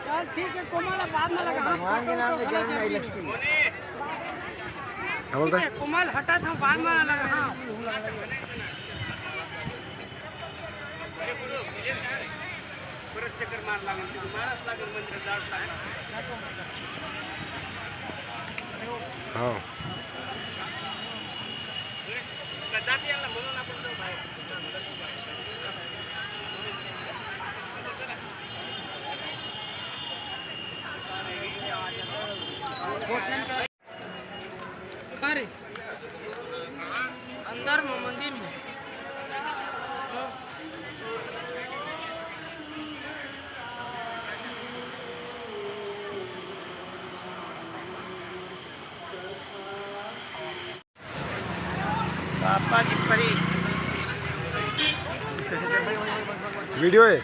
चल ठीक है, कोमल बाद में लगा। भगवान के नाम से गर्म नहीं लगती। ठीक है, कोमल हटा था बाद में लगा। हाँ परत चक्कर मार लागल, मारच लागल मंदिर जाड आहे। हाँ जाती याला म्हणून आपण जाऊ बाहेर। अरे अंदर में मंदिर में पापा की परी वीडियो है।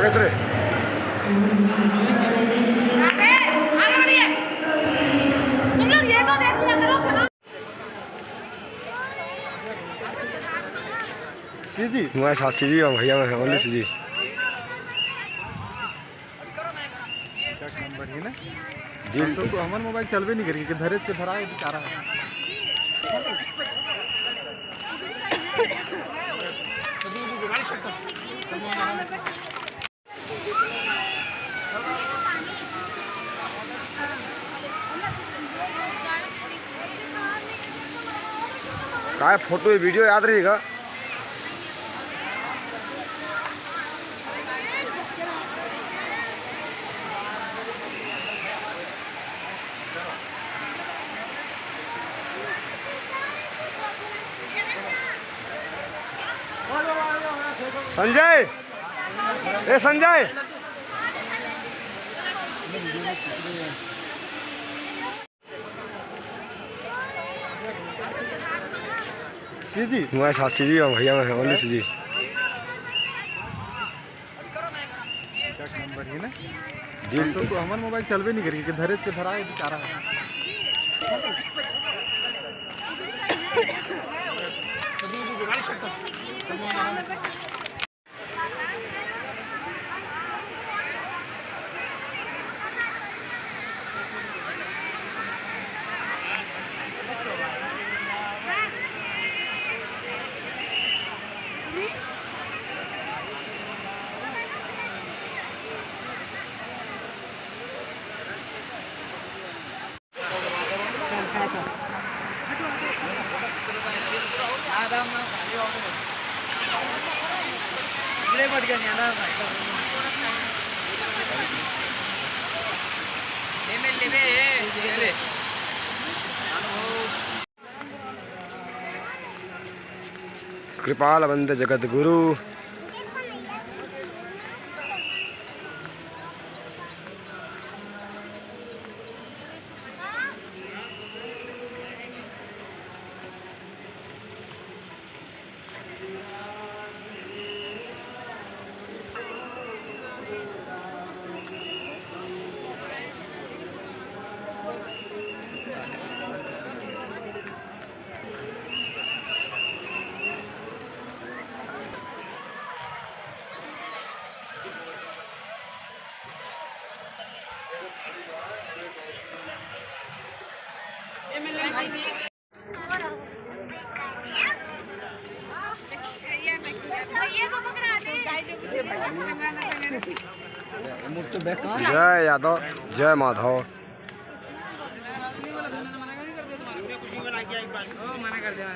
आगे चले। आगे बढ़िए। तुम लोग ये तो देख लिया करो खाना। जी मैं साथी जी भैया मैं ओनली जी बढ़िया ना जी तो हमारे मोबाइल चलबे नहीं करेगी कि धरे के धरा है बेचारा। काय फोटो वीडियो याद रहेगा। संजय ए संजय जी मैं साथी जी भैया मैं ओनली जी बढ़िया ना जी तो हमारे मोबाइल चलबे नहीं करेगी कि धरे के धरा है बेचारा। कृपाल वंदे जगत गुरु। ये को पकड़ा दे जय यादव जय माधव। मना कर दिया